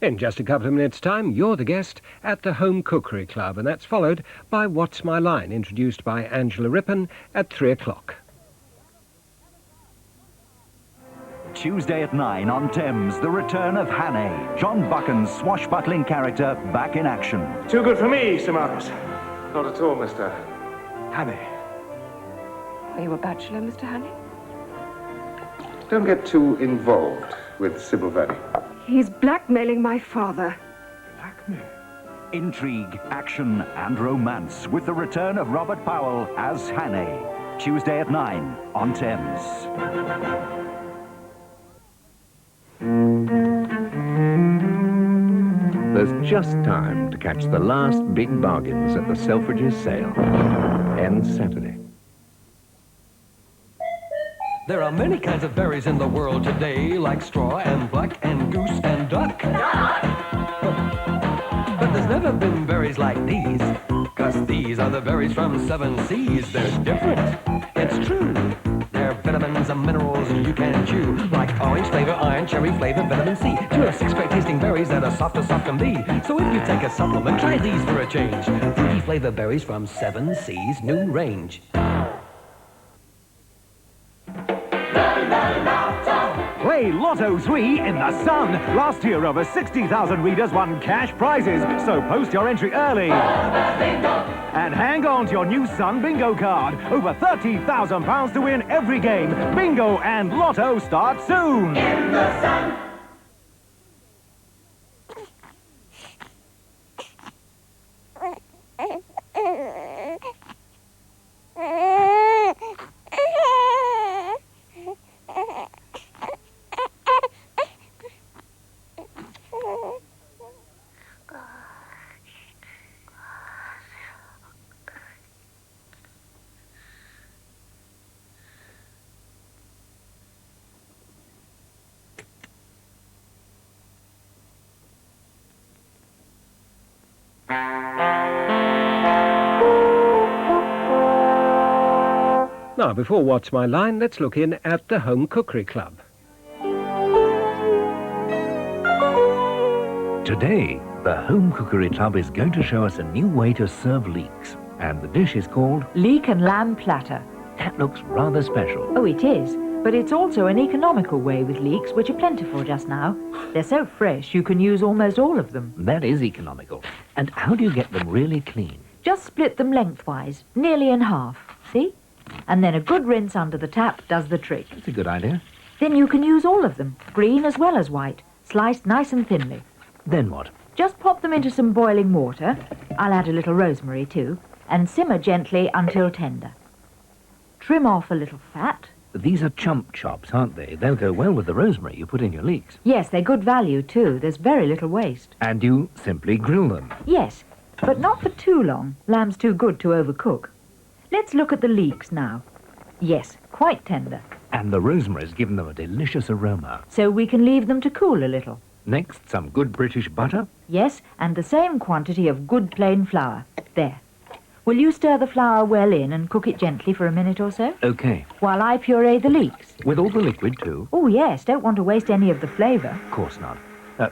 In just a couple of minutes' time, you're the guest at the Home Cookery Club, and that's followed by What's My Line, introduced by Angela Rippon at 3 o'clock. Tuesday at 9 on Thames, the return of Hannay, John Buchan's swashbuckling character back in action. Too good for me, Sir Marcus. Not at all, Mr. Hannay. Are you a bachelor, Mr. Hannay? Don't get too involved with Sybil Valley. He's blackmailing my father. Blackmail? Intrigue, action and romance with the return of Robert Powell as Hannay. Tuesday at 9 on Thames. There's just time to catch the last big bargains at the Selfridges sale. Ends Saturday. There are many kinds of berries in the world today, like straw and black and goose and duck. But there's never been berries like these, 'cause these are the berries from 7 seas. They're different, it's true. They're vitamins and minerals you can chew, like orange flavor, iron, cherry flavor, vitamin C. 2 of 6 great tasting berries that are soft as soft can be. So if you take a supplement, try these for a change. Fruity flavor berries from 7 Seas new range. Play Lotto 3 in the sun. Last year, over 60,000 readers won cash prizes, so post your entry early. And hang on to your new Sun Bingo card. Over £30,000 to win every game. Bingo and Lotto start soon. In the sun. Now, before What's My Line, let's look in at the Home Cookery Club. Today, the Home Cookery Club is going to show us a new way to serve leeks. And the dish is called Leek'n lamb platter. That looks rather special. Oh, it is. But it's also an economical way with leeks, which are plentiful just now. They're so fresh, you can use almost all of them. That is economical. And how do you get them really clean? Just split them lengthwise, nearly in half. See? And then a good rinse under the tap does the trick. That's a good idea. Then you can use all of them, green as well as white, sliced nice and thinly. Then what? Just pop them into some boiling water. I'll add a little rosemary too, and simmer gently until tender. Trim off a little fat. These are chump chops, aren't they? They'll go well with the rosemary you put in your leeks. Yes, they're good value too. There's very little waste. And you simply grill them. Yes, but not for too long. Lamb's too good to overcook. Let's look at the leeks now. Yes, quite tender. And the rosemary's given them a delicious aroma. So we can leave them to cool a little. Next, some good British butter. Yes, and the same quantity of good plain flour. There. Will you stir the flour well in and cook it gently for a minute or so? OK. While I puree the leeks. With all the liquid, too? Oh, yes, don't want to waste any of the flavour. Of course not.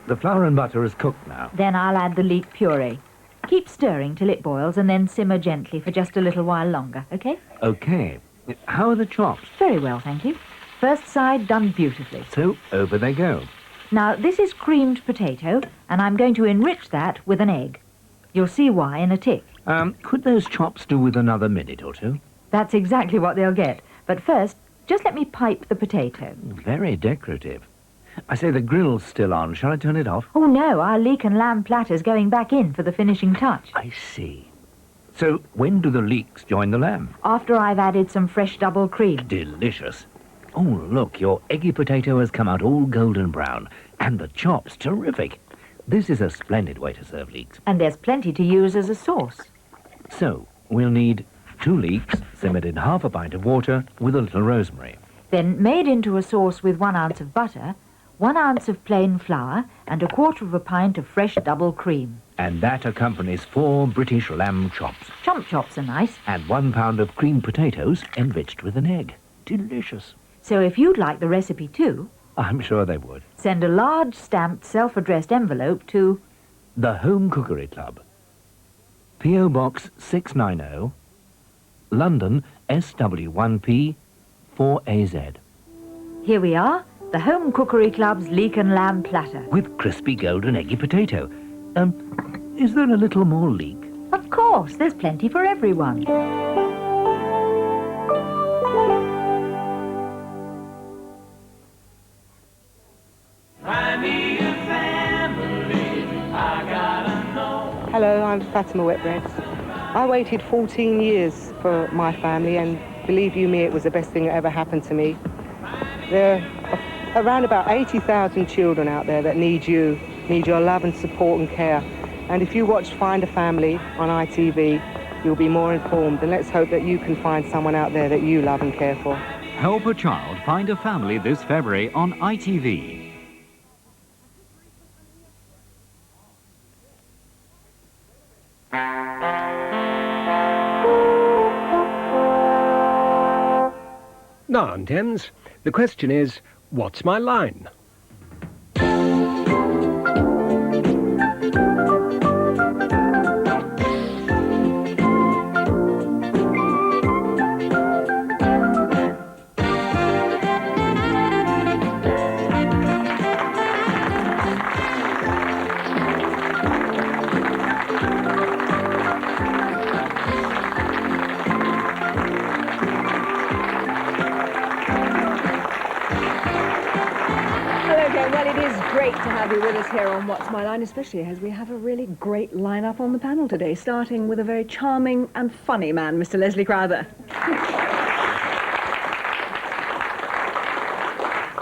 The flour and butter is cooked now. Then I'll add the leek puree. Keep stirring till it boils and then simmer gently for just a little while longer, OK? OK. How are the chops? Very well, thank you. First side done beautifully. So, over they go. Now, this is creamed potato, and I'm going to enrich that with an egg. You'll see why in a tick. Could those chops do with another minute or two? That's exactly what they'll get. But first, just let me pipe the potato. Very decorative. I say the grill's still on. Shall I turn it off? Oh, no, our Leek'n lamb platter's going back in for the finishing touch. I see. So, when do the leeks join the lamb? After I've added some fresh double cream. Delicious. Oh, look, your eggy potato has come out all golden brown. And the chops, terrific. This is a splendid way to serve leeks. And there's plenty to use as a sauce. So, we'll need 2 leeks simmered in half a pint of water with a little rosemary. Then made into a sauce with 1 ounce of butter, 1 ounce of plain flour, and 1/4 of a pint of fresh double cream. And that accompanies 4 British lamb chops. Chump chops are nice. And 1 pound of creamed potatoes enriched with an egg. Delicious. So if you'd like the recipe too, I'm sure they would. Send a large stamped self-addressed envelope to The Home Cookery Club. P.O. Box 690, London SW1P 4AZ. Here we are, the Home Cookery Club's Leek'n lamb platter. With crispy golden eggy potato. Is there a little more leek? Of course, there's plenty for everyone. Hello, I'm Fatima Whitbread. I waited 14 years for my family, and believe you me, it was the best thing that ever happened to me. There are around about 80,000 children out there that need your love and support and care. And if you watch Find a Family on ITV, you'll be more informed, and let's hope that you can find someone out there that you love and care for. Help a child find a family this February on ITV. Now on Thames, the question is, what's my line? Well, it is great to have you with us here on What's My Line, especially as we have a really great lineup on the panel today, starting with a very charming and funny man, Mr. Leslie Crowther.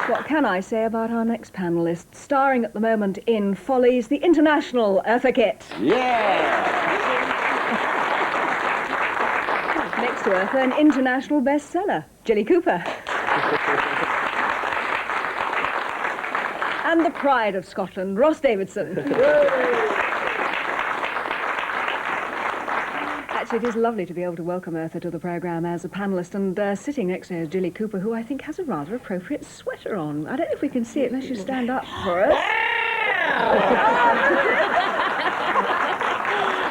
What can I say about our next panellist? Starring at the moment in Follies, the international Eartha Kitt. Yeah! Next to Eartha, an international bestseller, Jilly Cooper. And the pride of Scotland, Ross Davidson. Actually, it is lovely to be able to welcome Eartha to the programme as a panellist, and sitting next to her is Jilly Cooper, who I think has a rather appropriate sweater on. I don't know if we can see it unless you stand up for us.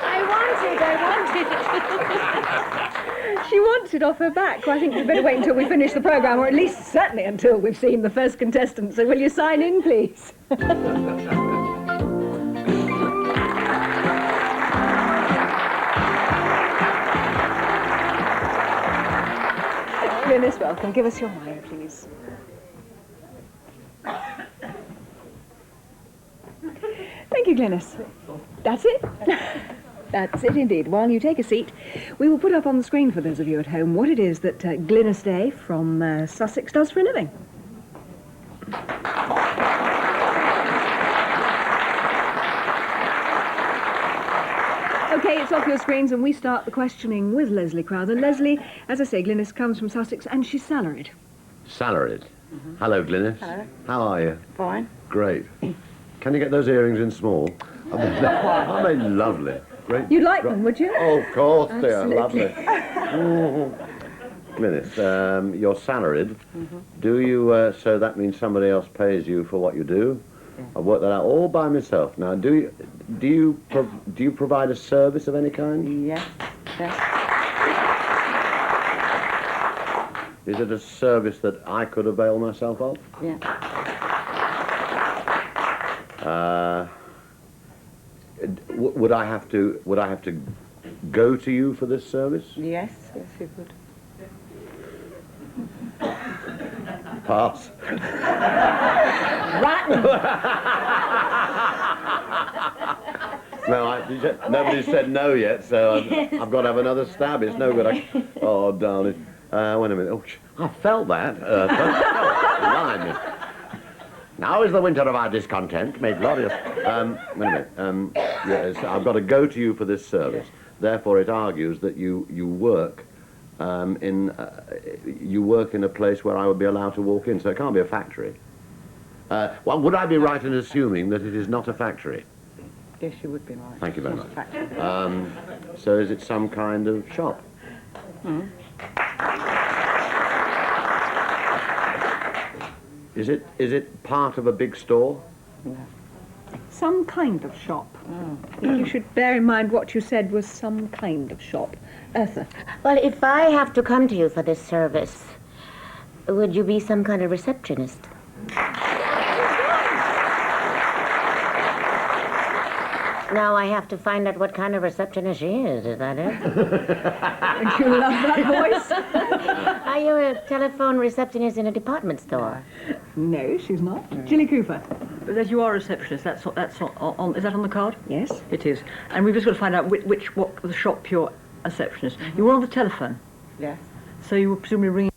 I want it. She wants it off her back. Well, I think we'd better wait until we finish the programme, or at least certainly until we've seen the first contestant. So will you sign in, please? Glynis, welcome. Give us your wine, please. Thank you, Glynis. That's it. That's it indeed. While you take a seat, we will put up on the screen for those of you at home what it is that Glynis Day from Sussex does for a living. Okay, it's off your screens, and we start the questioning with Leslie Crowther. Leslie, as I say, Glynis comes from Sussex, and she's salaried. Salaried? Mm-hmm. Hello, Glynis. Hello. How are you? Fine. Great. Can you get those earrings in small? Aren't they lovely? Great. You'd like them, would you? Oh, of course, they are Absolutely. lovely. Glynis, you're salaried. Mm-hmm. Do you, so that means somebody else pays you for what you do? Yeah. I've worked that out all by myself. Now, do you provide a service of any kind? Yes. Yes. Is it a service that I could avail myself of? Yeah. Would I have to go to you for this service? Yes. Yes, you would. Pass. Rotten. No, nobody said no yet, so I've got to have another stab. It's no good. Oh, darling. Wait a minute. Oh, I felt that. Blimey. Now is the winter of our discontent made glorious. Wait a minute. Yes, I've got to go to you for this service. Therefore, it argues that you work in a place where I would be allowed to walk in, so it can't be a factory. Well, would I be right in assuming that it is not a factory? Yes, you would be right. Thank you very much. Factory. So is it some kind of shop? Mm. Is it part of a big store? Some kind of shop. I think you should bear in mind what you said was some kind of shop. Eartha. Well, if I have to come to you for this service, would you be some kind of receptionist? Now I have to find out what kind of receptionist she is that it? Don't you love that voice? Are you a telephone receptionist in a department store? No, she's not. Jilly Cooper. But that you are a receptionist, that's on, is that on the card? Yes. It is. And we've just got to find out what the shop you're a receptionist. You were on the telephone? Yes. So you were presumably ringing